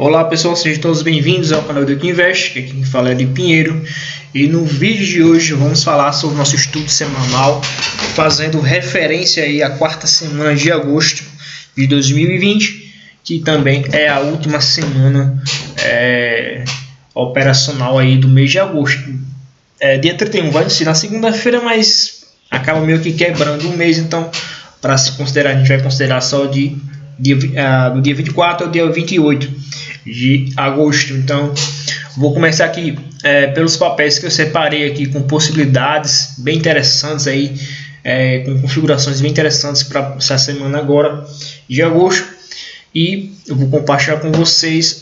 Olá pessoal, sejam todos bem-vindos ao canal do Invest, que aqui quem fala é de Pinheiro. E no vídeo de hoje vamos falar sobre o nosso estudo semanal, fazendo referência aí à quarta semana de agosto de 2020, que também é a última semana operacional aí do mês de agosto. Dia 31 vai ser na segunda-feira, mas acaba meio que quebrando o mês, então para se considerar, a gente vai considerar só do dia 24 ao dia 28 de agosto. Então vou começar aqui pelos papéis que eu separei aqui com possibilidades bem interessantes aí, com configurações bem interessantes para essa semana agora de agosto, e eu vou compartilhar com vocês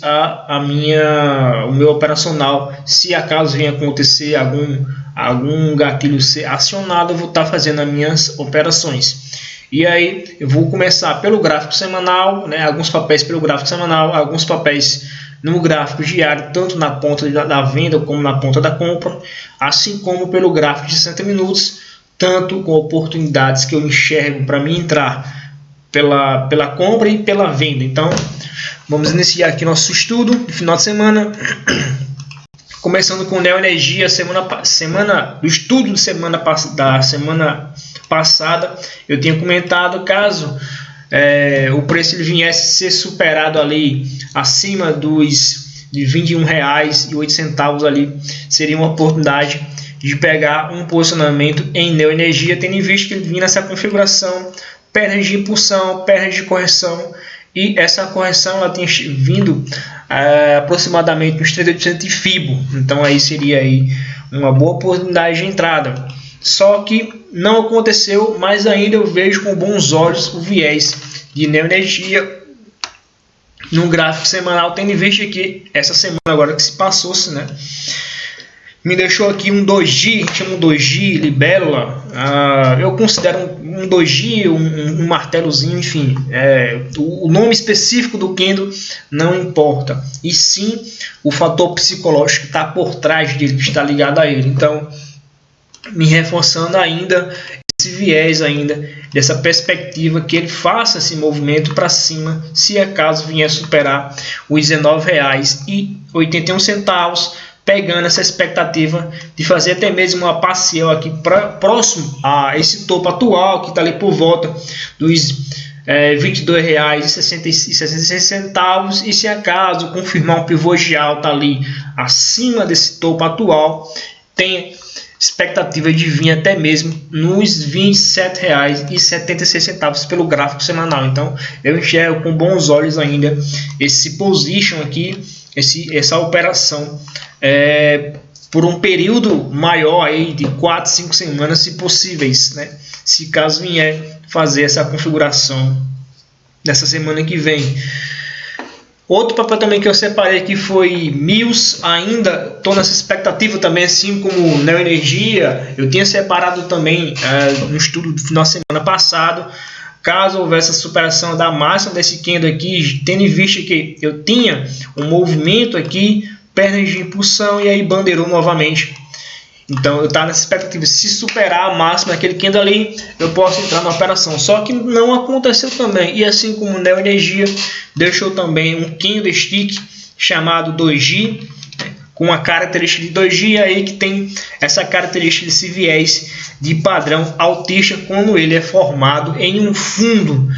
o meu operacional. Se acaso venha acontecer algum gatilho ser acionado, eu vou estar fazendo as minhas operações. E aí eu vou começar pelo gráfico semanal, alguns papéis pelo gráfico semanal, alguns papéis no gráfico diário, tanto na ponta da venda como na ponta da compra, assim como pelo gráfico de 60 minutos, tanto com oportunidades que eu enxergo para mim entrar pela compra e pela venda. Então vamos iniciar aqui nosso estudo de final de semana. Começando com Neoenergia, do estudo da semana passada, eu tinha comentado, caso o preço ele viesse a ser superado ali acima de R$ 21,08 ali, seria uma oportunidade de pegar um posicionamento em Neoenergia, tendo em vista que ele vinha nessa configuração, pernas de impulsão, pernas de correção, e essa correção ela tem vindo aproximadamente uns 38% de FIBO, então aí seria aí uma boa oportunidade de entrada. Só que não aconteceu, mas ainda eu vejo com bons olhos o viés de Neoenergia no gráfico semanal, tendo em vista que essa semana agora que se passou-se, me deixou aqui um doji, chama um doji libélula. Eu considero um doji, um martelozinho, enfim, o nome específico do candle não importa, e sim o fator psicológico que está por trás dele, que está ligado a ele. Então, me reforçando ainda esse viés ainda dessa perspectiva que ele faça esse movimento para cima, se acaso vier superar os R$ 19,81, pegando essa expectativa de fazer até mesmo uma parcial aqui próximo a esse topo atual, que está ali por volta dos R$ 22,66, e se acaso confirmar um pivô de alta ali acima desse topo atual, tem expectativa de vir até mesmo nos R$ 27,76 pelo gráfico semanal. Então eu enxergo com bons olhos ainda esse position aqui, essa operação por um período maior aí de 4, 5 semanas, se possíveis, se caso vier fazer essa configuração dessa semana que vem. Outro papel também que eu separei aqui foi Mills. Ainda estou nessa expectativa também, assim como Neoenergia. Eu tinha separado também no estudo do final de semana passado, caso houvesse a superação da máxima desse candle aqui, tendo em vista que eu tinha um movimento aqui, pernas de impulsão, e aí bandeirou novamente. Então eu estava nessa expectativa, se superar a máxima daquele candle ali, eu posso entrar na operação. Só que não aconteceu também. E assim como Neoenergia, deixou também um candlestick chamado doji, com a característica de doji, aí que tem essa característica desse viés de padrão altista quando ele é formado em um fundo.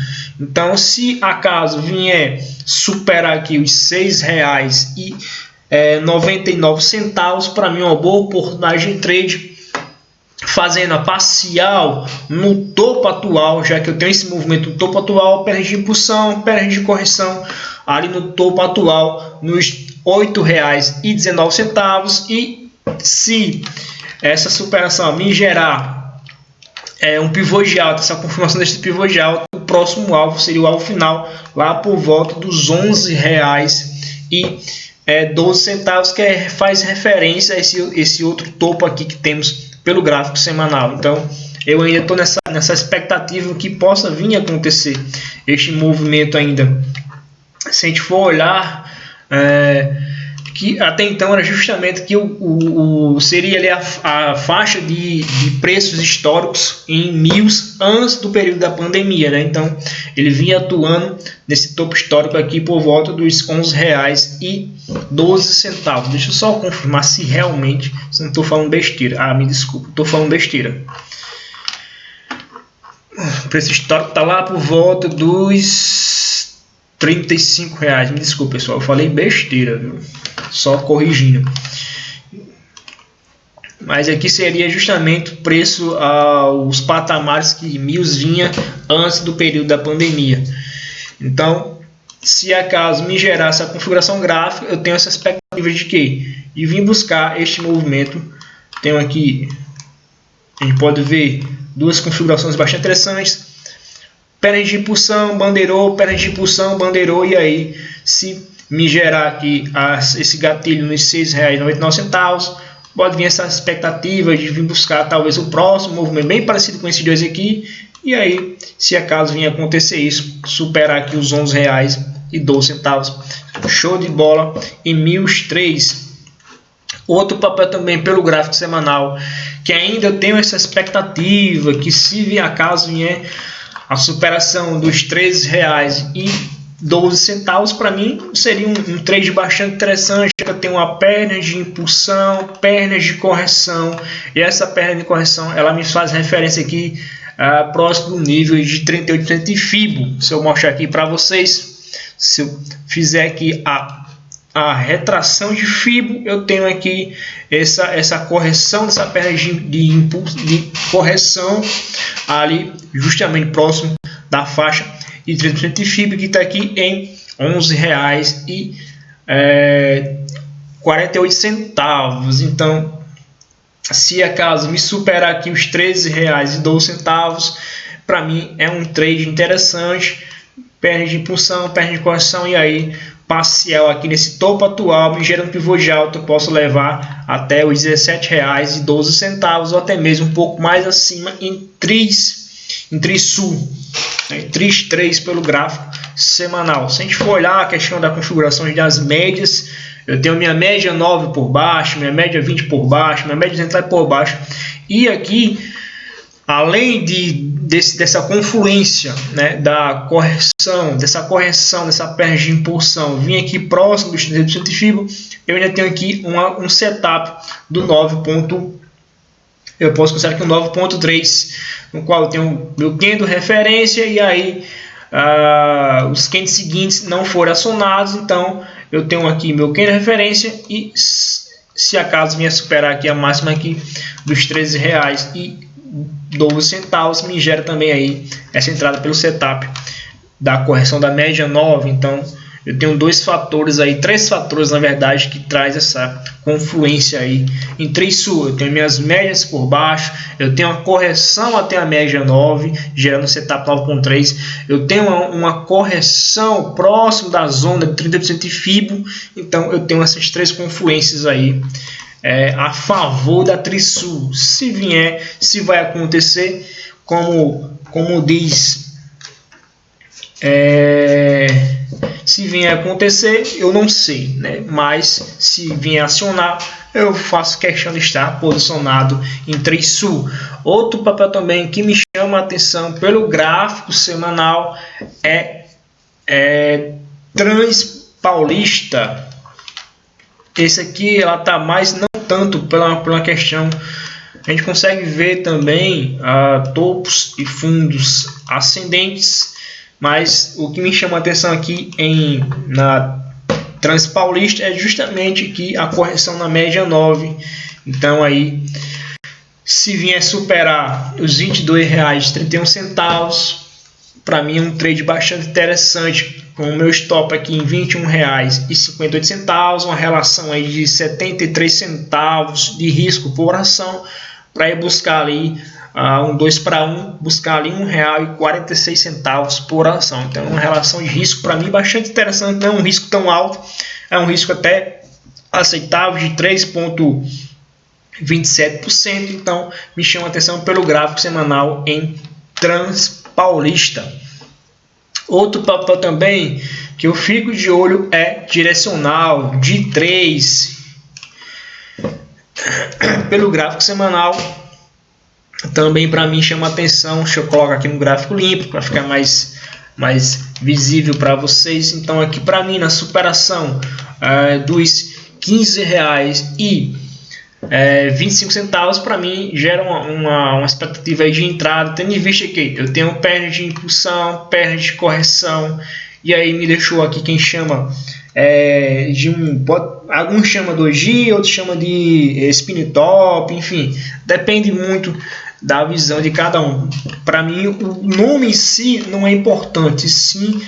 Então, se acaso vier superar aqui os R$ 6,99, para mim é uma boa oportunidade de trade, fazendo a parcial no topo atual, já que eu tenho esse movimento no topo atual, pernas de impulsão, pernas de correção ali no topo atual, nos R$ 8,19, e se essa superação me gerar um pivô de alta, essa confirmação desse pivô de alta, o próximo alvo seria o alvo final lá por volta dos R$ 11,12, que faz referência a esse outro topo aqui que temos pelo gráfico semanal. Então eu ainda estou nessa expectativa que possa vir a acontecer este movimento ainda. Se a gente for olhar que até então era justamente que seria ali a faixa de preços históricos em mils antes do período da pandemia, né? Então ele vinha atuando nesse topo histórico aqui por volta dos R$11,12. Deixa eu só confirmar se realmente não estou falando besteira. Me desculpa, estou falando besteira. O preço histórico está lá por volta dos R$35. Me desculpa, pessoal, eu falei besteira, viu? Só corrigindo. Mas aqui seria justamente o preço aos patamares que Mills vinha antes do período da pandemia. Então, se acaso me gerar essa configuração gráfica, eu tenho essa expectativa de que? De vir buscar este movimento. Tenho aqui, a gente pode ver duas configurações bastante interessantes. Perna de impulsão, bandeirou, perna de impulsão, bandeirou. E aí, se me gerar aqui esse gatilho nos R$6,99, pode vir essa expectativa de vir buscar talvez o próximo movimento bem parecido com esses dois aqui. E aí, se acaso vir acontecer isso, superar aqui os R$11,12. Show de bola em Mills 3. Outro papel também pelo gráfico semanal, que ainda eu tenho essa expectativa que se vier acaso vier a superação dos R$13,12, para mim seria um trade bastante interessante. Eu tenho uma perna de impulsão, pernas de correção, e essa perna de correção ela me faz referência aqui próximo do nível de 38% de FIBO. Se eu mostrar aqui para vocês, se eu fizer aqui a retração de FIBO, eu tenho aqui essa correção dessa perna de impulso de correção ali justamente próximo da faixa de 30% de FIBO, que está aqui em R$11,48. Então, se acaso me superar aqui os R$13,12, para mim é um trade interessante. Perna de impulsão, perna de correção, e aí parcial aqui nesse topo atual, me gerando pivô de alta, eu posso levar até os R$17,12, ou até mesmo um pouco mais acima em TRISU, TRIS 3 pelo gráfico semanal. Se a gente for olhar a questão da configuração das médias, eu tenho minha média 9 por baixo, minha média 20 por baixo, minha média central por baixo, e aqui, além dessa confluência, né, dessa correção dessa perna de impulsão, vim aqui próximo dos 30% de FIBO, eu ainda tenho aqui um setup do 9. Eu posso considerar aqui um 9.3, no qual eu tenho meu candle referência, e aí os candles seguintes não foram acionados, então eu tenho aqui meu candle referência, e se acaso venha superar aqui a máxima aqui dos R$13,12, me gera também aí essa entrada pelo setup da correção da média 9. Então eu tenho três fatores na verdade, que traz essa confluência aí em TRISU. Eu tenho minhas médias por baixo, eu tenho a correção até a média 9, gerando setup 9.3, eu tenho uma correção próximo da zona de 30% de FIBO. Então eu tenho essas três confluências aí a favor da TRISU. Se vai acontecer, como diz, se vier acontecer, eu não sei, né? Mas se vier acionar, eu faço questão de estar posicionado em TRISU. Outro papel também que me chama a atenção pelo gráfico semanal é Transpaulista. Esse aqui ela está mais não tanto pela questão, a gente consegue ver também topos e fundos ascendentes, mas o que me chama a atenção aqui na Transpaulista é justamente aqui a correção na média 9. Então aí, se vier superar os R$22,31, para mim é um trade bastante interessante, com o meu stop aqui em R$21,58, uma relação aí de 73 centavos de risco por ação, para ir buscar ali um 2 para 1, buscar ali R$1,46 por ação. Então, uma relação de risco para mim bastante interessante, não é um risco tão alto, é um risco até aceitável de 3,27%. Então, me chama a atenção pelo gráfico semanal em Transpaulista. Outro papel também que eu fico de olho é direcional de 3 pelo gráfico semanal. Também para mim chama atenção. Deixa eu colocar aqui no gráfico limpo para ficar mais visível para vocês. Então aqui para mim na superação dos R$15,25 para mim gera uma expectativa aí de entrada, tendo em vista que eu tenho perna de impulsão, perna de correção, e aí me deixou aqui quem chama alguns chamam doji, outros chamam de spin top, enfim, depende muito da visão de cada um. Para mim o nome em si não é importante, sim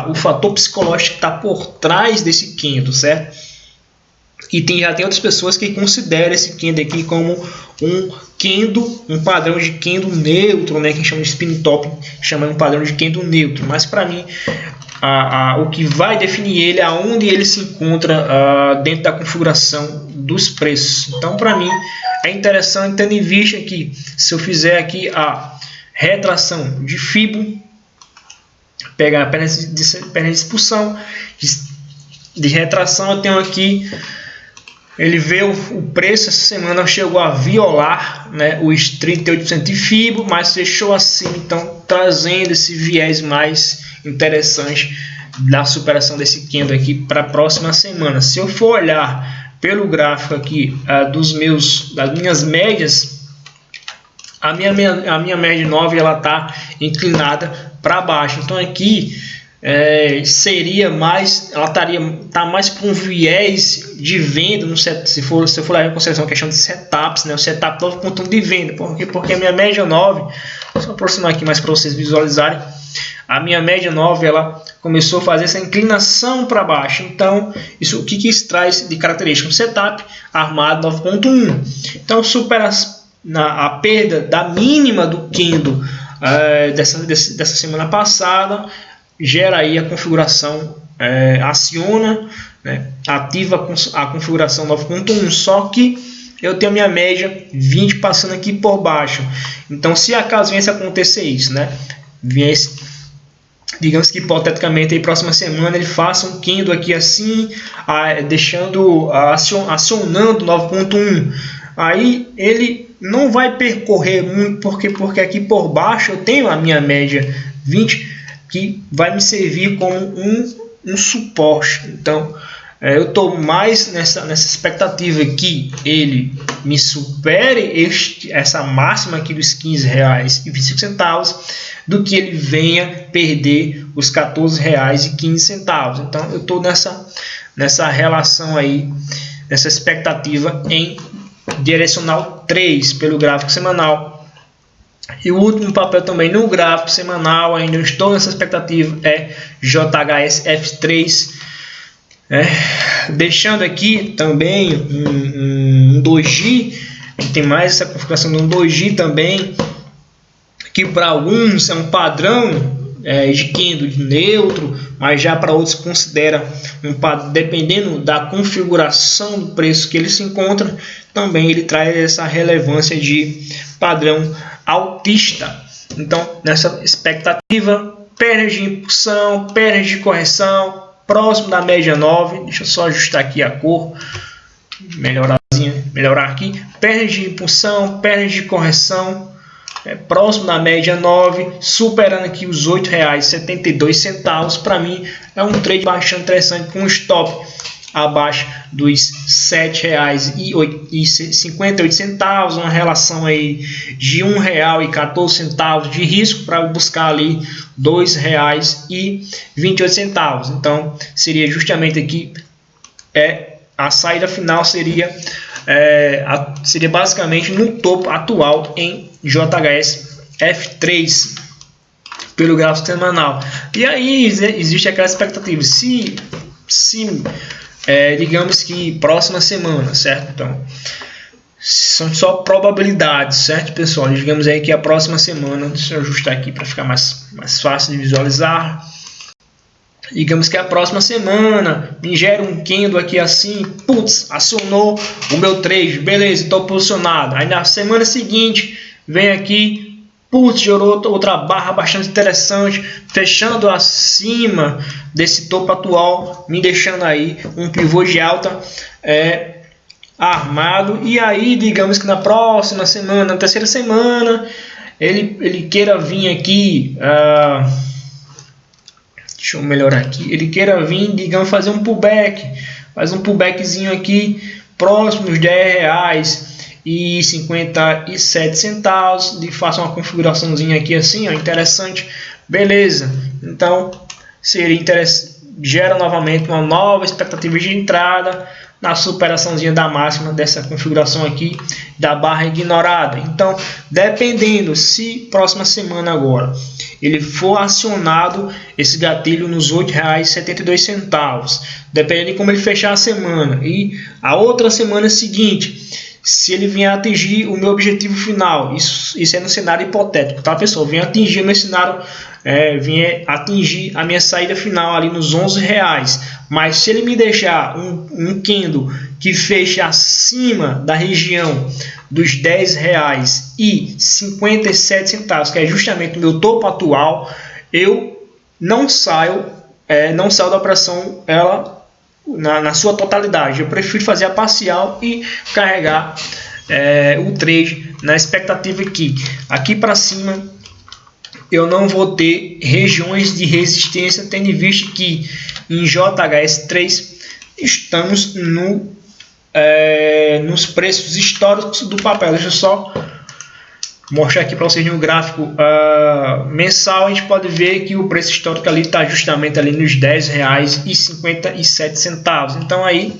o fator psicológico que está por trás desse candle, certo? E já tem outras pessoas que consideram esse candle aqui como um padrão de candle neutro, né? Que chama de spin top, chama um padrão de candle neutro. Mas para mim, o que vai definir ele é aonde ele se encontra dentro da configuração dos preços. Então, para mim, é interessante, tendo em vista que se eu fizer aqui a retração de Fibo, pegar a perna de expulsão, de retração, eu tenho aqui. Ele veio, o preço essa semana chegou a violar, né, os 38% de Fibo, mas fechou assim, então trazendo esse viés mais interessante da superação desse candle aqui para a próxima semana. Se eu for olhar pelo gráfico aqui das minhas médias, a minha média 9 ela está inclinada para baixo. Então aqui seria mais, ela tá mais para um viés de venda, se for levar em consideração a questão de setups, né? O setup 9.1 de venda, porque a minha média 9, só aproximar aqui mais para vocês visualizarem, a minha média 9 ela começou a fazer essa inclinação para baixo. Então o que isso traz de característica? Um setup armado 9.1. Então supera a perda da mínima do candle dessa semana passada, gera aí a configuração, aciona, né, ativa a configuração 9.1, só que eu tenho a minha média 20 passando aqui por baixo. Então se acaso viesse acontecer isso, né, digamos que hipoteticamente aí próxima semana ele faça um candle aqui assim, acionando 9.1, aí ele não vai percorrer muito, porque aqui por baixo eu tenho a minha média 20, que vai me servir como um suporte. Então eu estou mais nessa expectativa que ele me supere essa máxima aqui dos R$15,25 do que ele venha perder os R$14,15. Então eu estou nessa relação aí, nessa expectativa em direcional 3 pelo gráfico semanal. E o último papel também no gráfico semanal, ainda estou nessa expectativa, é JHS F3, deixando aqui também um doji, tem mais essa configuração de um doji também, que para alguns é um padrão de candle neutro, mas já para outros considera dependendo da configuração do preço que ele se encontra, também ele traz essa relevância de padrão altista. Então nessa expectativa, pernas de impulsão, pernas de correção, próximo da média 9, deixa eu só ajustar aqui a cor, melhorar aqui, pernas de impulsão, pernas de correção, próximo da média 9, superando aqui os R$8,72. Para mim é um trade bastante interessante, com um stop abaixo dos R$7,58, uma relação aí de R$1,14 de risco para buscar ali R$2,28. Então seria justamente aqui a saída final seria basicamente no topo atual em JHS F3 pelo gráfico semanal. E aí existe aquela expectativa, se digamos que próxima semana, certo? Então são só probabilidades, certo, pessoal? Digamos aí que a próxima semana, deixa eu ajustar aqui para ficar mais fácil de visualizar. Digamos que a próxima semana me gera um candle aqui assim, putz, acionou o meu trade, beleza, estou posicionado. Aí na semana seguinte vem aqui Putz, gerou outra barra bastante interessante, fechando acima desse topo atual, me deixando aí um pivô de alta armado. E aí, digamos que na próxima semana, na terceira semana, ele queira vir aqui, deixa eu melhorar aqui, ele queira vir, digamos, fazer um pullback, faz um pullbackzinho aqui, próximo dos R$10,57, e faça uma configuraçãozinha aqui assim, ó, interessante, beleza. Então seria interessante, gera novamente uma nova expectativa de entrada na superaçãozinha da máxima dessa configuração aqui da barra ignorada. Então, dependendo se próxima semana agora ele for acionado esse gatilho nos R$8,72, dependendo de como ele fechar a semana, e a outra semana seguinte, se ele vier atingir o meu objetivo final, isso é no cenário hipotético, tá, pessoal? Vier atingir o meu cenário, vier atingir a minha saída final ali nos R$11, mas se ele me deixar um candle que feche acima da região dos R$10,57, que é justamente o meu topo atual, eu não saio da operação na sua totalidade. Eu prefiro fazer a parcial e carregar o trade na expectativa que aqui para cima eu não vou ter regiões de resistência, tendo em vista que em JHS3 estamos nos preços históricos do papel. Deixa eu só mostrar aqui para vocês no gráfico mensal. A gente pode ver que o preço histórico ali está justamente ali nos R$10,57. Então aí,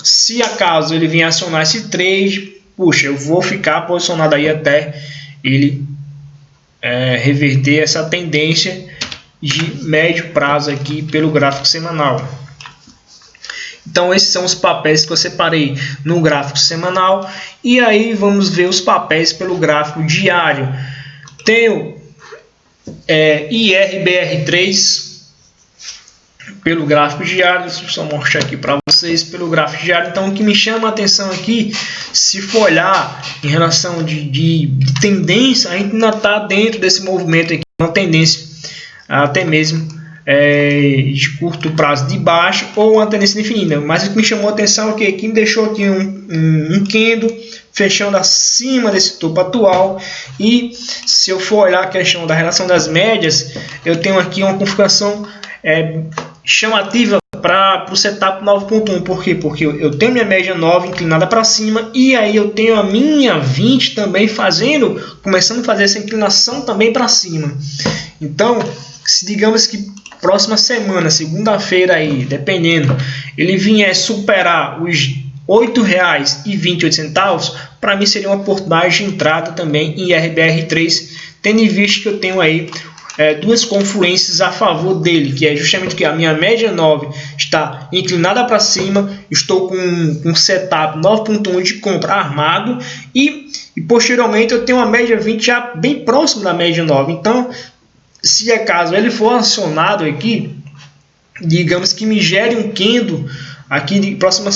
se acaso ele vier acionar esse trade, puxa, eu vou ficar posicionado aí até ele reverter essa tendência de médio prazo aqui pelo gráfico semanal. Então esses são os papéis que eu separei no gráfico semanal. E aí vamos ver os papéis pelo gráfico diário. Tenho IRBR3 pelo gráfico diário. Deixa eu só mostrar aqui para vocês pelo gráfico diário. Então o que me chama a atenção aqui, se for olhar em relação de tendência, a gente ainda está dentro desse movimento aqui, uma tendência até mesmo de curto prazo de baixo ou uma tendência definida. Mas o que me chamou a atenção é que aqui me deixou aqui um candle fechando acima desse topo atual. E se eu for olhar a questão da relação das médias, eu tenho aqui uma configuração chamativa para o setup 9.1. Por quê? Porque eu tenho minha média 9 inclinada para cima, e aí eu tenho a minha 20 também começando a fazer essa inclinação também para cima. Então, se digamos que próxima semana, segunda-feira aí, dependendo, ele vier superar os R$8,28, para mim seria uma oportunidade de entrada também em RBR3, tendo em vista que eu tenho aí duas confluências a favor dele, que é justamente que a minha média 9 está inclinada para cima, estou com um setup 9.1 de compra armado, e posteriormente eu tenho uma média 20 já bem próximo da média 9. Então, se acaso ele for acionado aqui, digamos que me gere um candle aqui de próxima,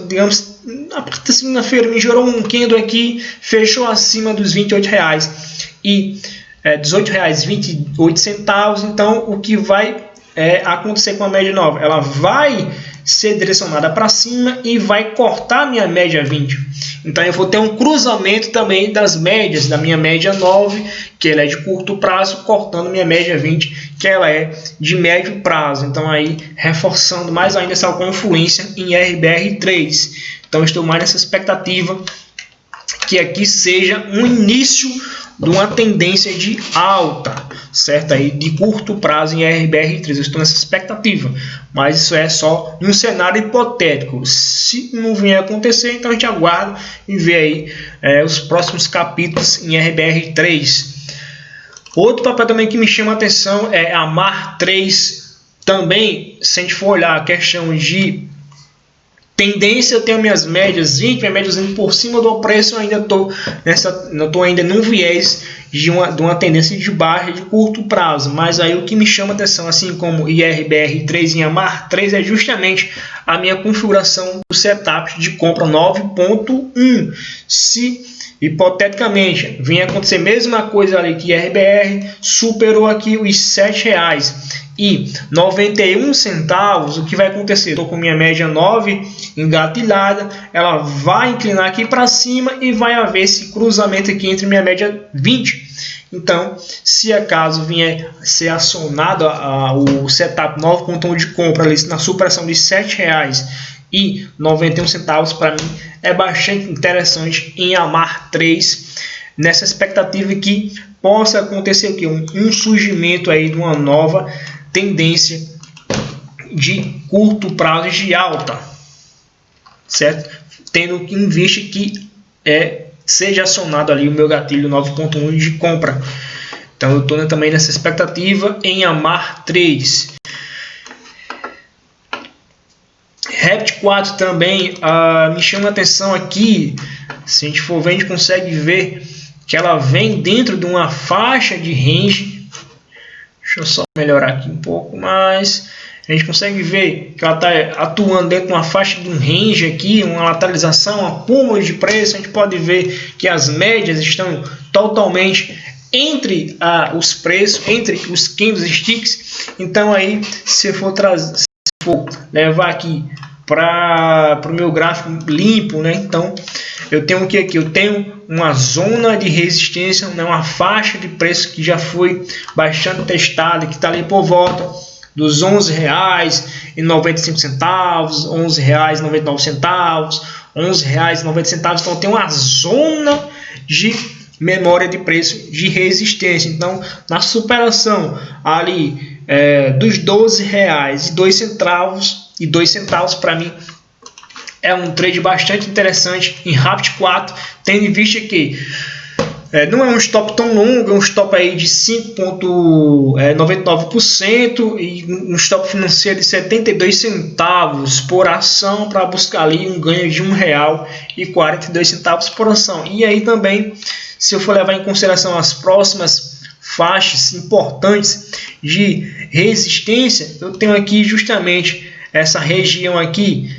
digamos, na segunda-feira me gerou um candle aqui, fechou acima dos R$28 e R$18,28. Então o que vai acontecer com a média 9? Ela vai ser direcionada para cima e vai cortar a minha média 20. Então eu vou ter um cruzamento também das médias, da minha média 9, que ela é de curto prazo, cortando minha média 20, que ela é de médio prazo. Então aí reforçando mais ainda essa confluência em RBR3. Então estou mais nessa expectativa que aqui seja um início de uma tendência de alta, certo? Aí de curto prazo em RBR3, eu estou nessa expectativa, mas isso é só um cenário hipotético. Se não vier a acontecer, então a gente aguarda e vê aí os próximos capítulos em RBR3. Outro papel também que me chama a atenção é a MAR3. Também, se a gente for olhar a questão de tendência, eu tenho minhas médias 20, minhas médias 20 por cima do preço, eu ainda estou ainda num viés de uma tendência de baixa de curto prazo. Mas aí o que me chama a atenção, assim como IRBR3 e MAR3, é justamente a minha configuração do setup de compra 9.1. Se hipoteticamente, vem acontecer a mesma coisa ali que RBR, superou aqui os R$7,91, o que vai acontecer? Estou com minha média 9 engatilhada, ela vai inclinar aqui para cima e vai haver esse cruzamento aqui entre minha média 20. Então, se acaso vier ser acionado o setup 9.1 de compra ali na supressão de R$7,91, para mim é bastante interessante em amar 3, nessa expectativa que possa acontecer aqui um surgimento aí de uma nova tendência de curto prazo de alta, certo? Tendo em vista que seja acionado ali o meu gatilho 9.1 de compra. Então eu estou também nessa expectativa em amar 3. Rept 4 também me chama a atenção aqui. Se a gente for ver, a gente consegue ver que ela vem dentro de uma faixa de range. Deixa eu só melhorar aqui um pouco mais. A gente consegue ver que ela está atuando dentro de uma faixa de um range aqui, uma lateralização, um acúmulo de preço. A gente pode ver que as médias estão totalmente entre os preços, entre os candlesticks. Então aí, se for levar aqui para o meu gráfico limpo, né? Então eu tenho o que aqui? Eu tenho uma zona de resistência, né? Uma faixa de preço que já foi bastante testada, que está ali por volta dos R$11,95, R$11,99, R$11,90. Então tem uma zona de memória de preço de resistência. Então na superação ali dos R$12,02 para mim é um trade bastante interessante em Rapid 4, tendo em vista que não é um stop tão longo, é um stop aí de 5,99% e um stop financeiro de 72 centavos por ação, para buscar ali um ganho de R$1,42 por ação. E aí também, se eu for levar em consideração as próximas faixas importantes de resistência, eu tenho aqui justamente essa região aqui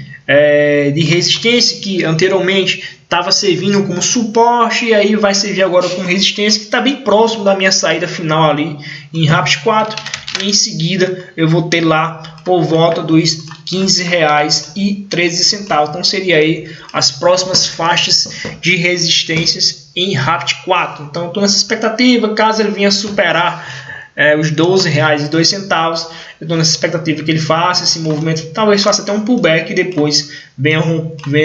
de resistência que anteriormente estava servindo como suporte, e aí vai servir agora como resistência, que está bem próximo da minha saída final ali em Rapid 4, e em seguida eu vou ter lá por volta dos R$15,13. Então seria aí as próximas faixas de resistências em Rapid 4. Então estou nessa expectativa, caso ele venha superar os R$12,02, eu estou nessa expectativa que ele faça esse movimento, talvez faça até um pullback e depois venha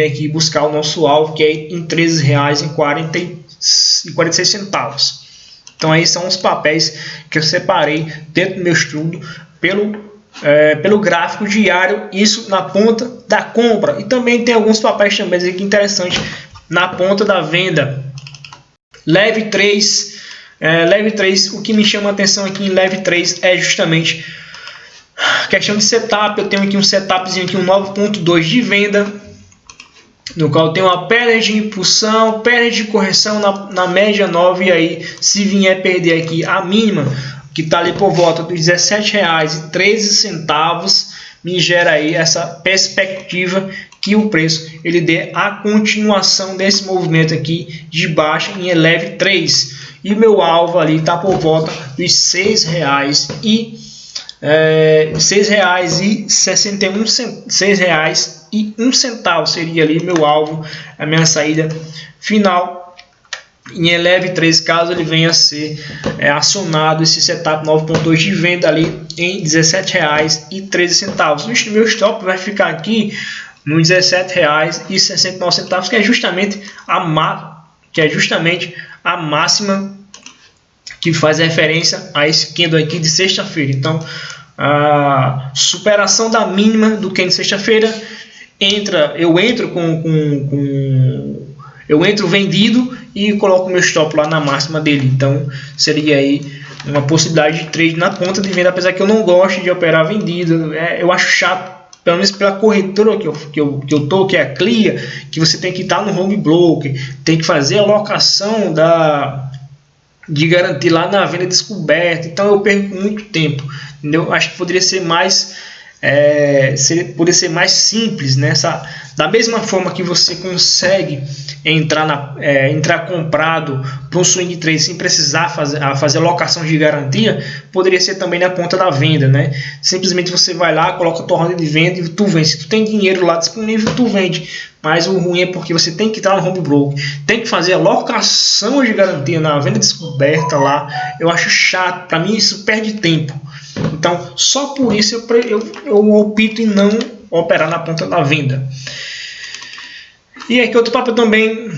aqui buscar o nosso alvo, que é em R$13,46. Então aí são os papéis que eu separei dentro do meu estudo pelo gráfico diário, isso na ponta da compra. E também tem alguns papéis também aqui interessantes na ponta da venda. Leve 3. Leve 3, o que me chama a atenção aqui em Leve 3 é justamente a questão de setup. Eu tenho aqui um setupzinho aqui, um 9.2 de venda, no qual eu tenho uma perda de impulsão, perda de correção na média 9, e aí se vier perder aqui a mínima, que está ali por volta dos R$17,13, me gera aí essa perspectiva que o preço ele dê a continuação desse movimento aqui de baixa em Eleve 3. E meu alvo ali está por volta dos R$6,01 seria ali meu alvo, a minha saída final em Eleve 3, caso ele venha a ser acionado esse setup 9.2 de venda ali em R$17,13. O meu stop vai ficar aqui no R$17,69, que é justamente a máxima que faz referência a esse candle aqui de sexta-feira. Então, a superação da mínima do candle de sexta-feira, eu entro vendido e coloco meu stop lá na máxima dele. Então, seria aí uma possibilidade de trade na conta de venda, apesar que eu não gosto de operar vendido. Eu acho chato, pelo menos pela corretora que eu tô, que é a Clear, que você tem que estar no home broker, tem que fazer a alocação de garantir lá na venda descoberta. Então eu perco muito tempo, entendeu? Acho que poderia ser mais simples Da mesma forma que você consegue entrar comprado para um swing trade sem precisar fazer locação de garantia, poderia ser também na ponta da venda, né? Simplesmente você vai lá, coloca a tua ordem de venda e tu vende. Se tu tem dinheiro lá disponível, tu vende. Mas o ruim é porque você tem que entrar no home broker, tem que fazer a locação de garantia na venda descoberta lá. Eu acho chato, para mim isso perde tempo. Então, só por isso eu opto em não operar na ponta da venda. E aqui outro papel também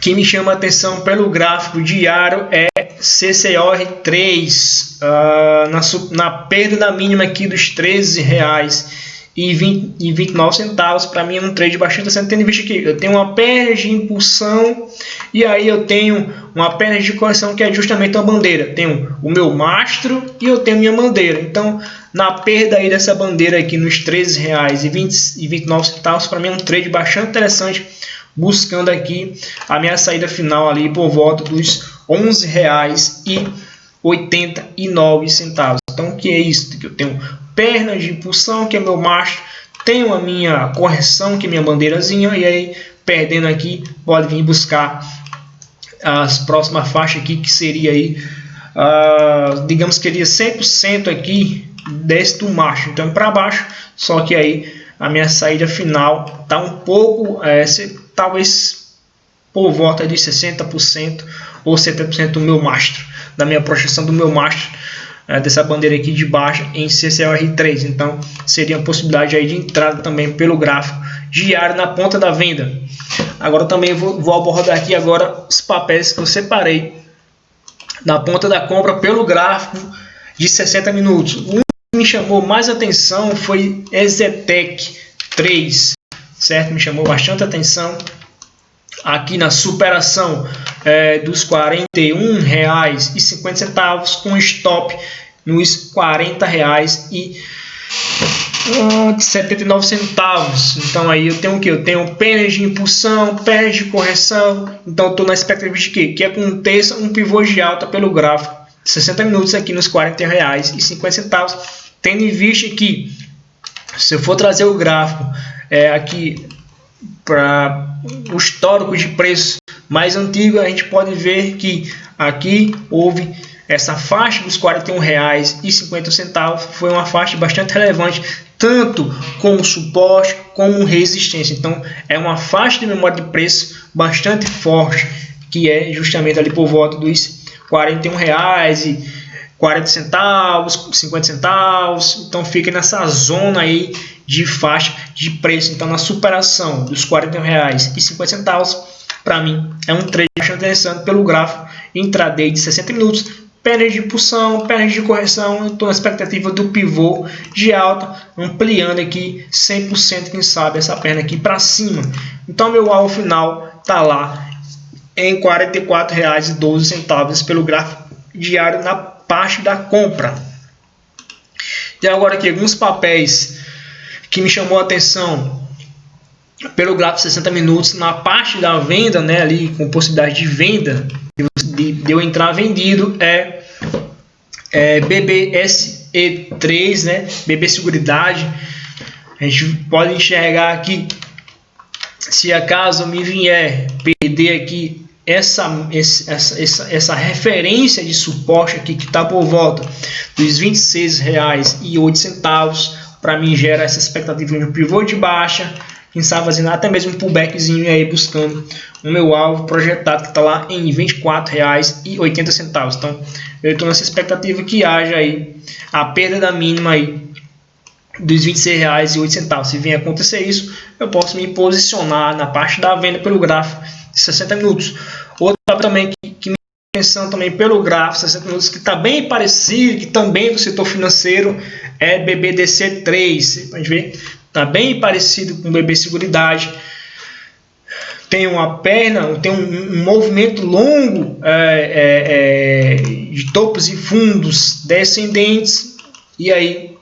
que me chama a atenção pelo gráfico diário é CCOR3, na perda da mínima aqui dos R$13,29. Para mim é um trade bastante interessante, tendo visto que eu tenho uma perna de impulsão e aí eu tenho uma perna de correção que é justamente uma bandeira. Tenho o meu mastro e eu tenho minha bandeira. Então, na perda aí dessa bandeira aqui nos R$13,29, para mim é um trade bastante interessante, buscando aqui a minha saída final ali por volta dos R$11,89. Então, o que é isso? Eu tenho perna de impulsão, que é meu mastro, tenho a minha correção, que é minha bandeirazinha, e aí perdendo aqui pode vir buscar as próximas faixas aqui, que seria aí, digamos que seria 100% aqui desse do mastro, então para baixo, só que aí a minha saída final está um pouco, talvez por volta de 60% ou 70% do meu mastro, da minha projeção do meu mastro, dessa bandeira aqui de baixa em CCOR3. Então seria uma possibilidade aí de entrada também pelo gráfico diário na ponta da venda. Agora também vou abordar aqui agora os papéis que eu separei na ponta da compra pelo gráfico de 60 minutos. O que me chamou mais atenção foi EZTEC 3, certo? Me chamou bastante atenção aqui na superação dos R$41,50 com stop nos R$40,79. Então aí eu tenho o que? Eu tenho pernas de impulsão, pernas de correção. Então eu estou na expectativa de quê? Que aconteça um pivô de alta pelo gráfico 60 minutos aqui nos R$41,50, tendo em vista que, se eu for trazer o gráfico aqui para o histórico de preço mais antigo, a gente pode ver que aqui houve essa faixa dos R$41,50, foi uma faixa bastante relevante, tanto como suporte como resistência. Então é uma faixa de memória de preço bastante forte, que é justamente ali por volta dos R$41,40, 50 centavos. Então fica nessa zona aí de faixa de preço. Então na superação dos R$41,50, para mim é um trade bastante interessante pelo gráfico intraday de 60 minutos. Pernas de impulsão, pernas de correção. Estou na expectativa do pivô de alta, ampliando aqui 100%, quem sabe, essa perna aqui para cima. Então meu alvo final está lá em R$44,12 pelo gráfico diário na parte da compra. E agora aqui alguns papéis que me chamou a atenção pelo gráfico 60 minutos na parte da venda, né, ali com possibilidade de venda, de eu entrar vendido, BBSE3, né, BB Seguridade. A gente pode enxergar aqui, se acaso me vier perder aqui essa referência de suporte aqui, que está por volta dos R$26,08, para mim gera essa expectativa de um pivô de baixa, quem sabe fazendo até mesmo um pullbackzinho aí, buscando o meu alvo projetado, que está lá em R$24,80. Então eu estou nessa expectativa que haja aí a perda da mínima aí dos R$26,08. Se vier acontecer isso, eu posso me posicionar na parte da venda pelo gráfico de 60 minutos. Outro também que me chama atenção também pelo gráfico 60 minutos, que está bem parecido, que também do setor financeiro, é BBDC3. A gente vê, está bem parecido com o BB Seguridade. Tem uma perna, tem um movimento longo de topos e fundos descendentes, e aí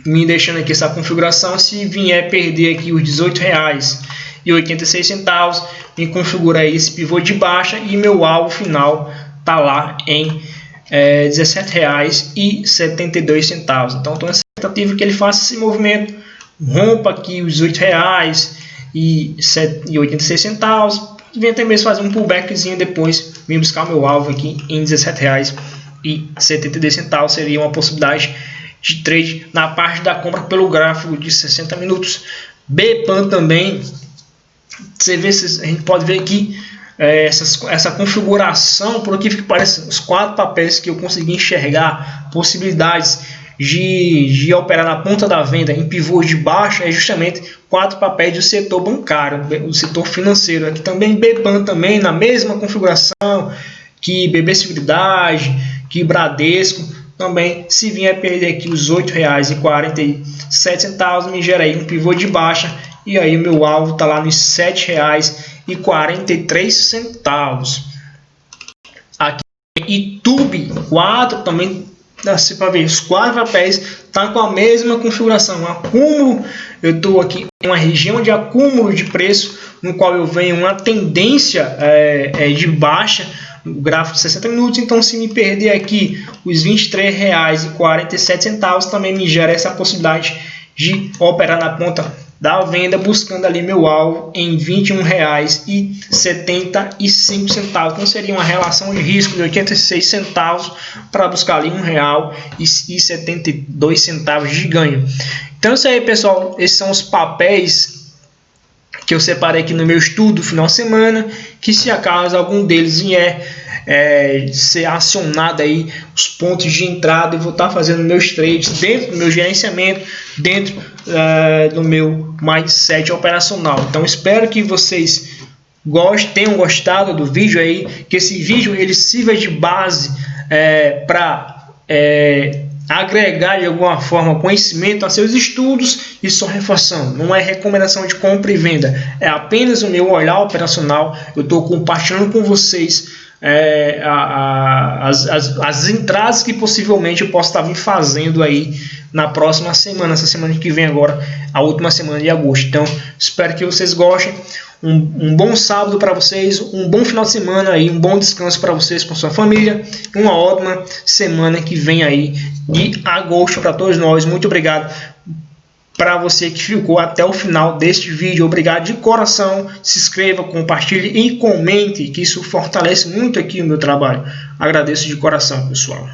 me deixando aqui essa configuração. Se vier perder aqui os R$18,86, me configura aí esse pivô de baixa, e meu alvo final está lá em R$17,72. Então estou na expectativa que ele faça esse movimento rompa aqui os R$8,86, vem até mesmo fazer um pullbackzinho depois, vem buscar o meu alvo aqui em R$17,72, seria uma possibilidade de trade na parte da compra pelo gráfico de 60 minutos. BPAN também, você vê, a gente pode ver aqui essa configuração, por aqui que parece os 4 papéis que eu consegui enxergar possibilidades de operar na ponta da venda em pivô de baixa, é justamente 4 papéis do setor bancário, do setor financeiro. Aqui também BPAN também na mesma configuração que BB Seguridade, que Bradesco, também se vier perder aqui os R$8,47, me gera aí um pivô de baixa, e aí o meu alvo está lá nos R$7,43. Aqui YouTube 4 também, assim, para ver, os 4 papéis tá com a mesma configuração, acúmulo. Eu estou aqui em uma região de acúmulo de preço, no qual eu venho uma tendência de baixa no gráfico de 60 minutos. Então, se me perder aqui os R$23,47, também me gera essa possibilidade de operar na ponta da venda, buscando ali meu alvo em R$21,75. Então seria uma relação de risco de 86 centavos para buscar ali R$1,72 de ganho. Então é isso aí, pessoal. Esses são os papéis que eu separei aqui no meu estudo final de semana, que se acaso algum deles vier ser acionado aí os pontos de entrada, eu vou estar fazendo meus trades dentro do meu gerenciamento, dentro do meu mindset operacional. Então espero que vocês tenham gostado do vídeo aí, que esse vídeo ele sirva de base para agregar de alguma forma conhecimento a seus estudos, e só reforçando, não é recomendação de compra e venda, é apenas o meu olhar operacional. Eu estou compartilhando com vocês as entradas que possivelmente eu posso estar fazendo aí na próxima semana, essa semana que vem agora, a última semana de agosto. Então espero que vocês gostem. Um bom sábado para vocês, um bom final de semana aí, um bom descanso para vocês com sua família, uma ótima semana que vem aí de agosto para todos nós. Muito obrigado para você que ficou até o final deste vídeo. Obrigado de coração. Se inscreva, compartilhe e comente, que isso fortalece muito aqui o meu trabalho. Agradeço de coração, pessoal.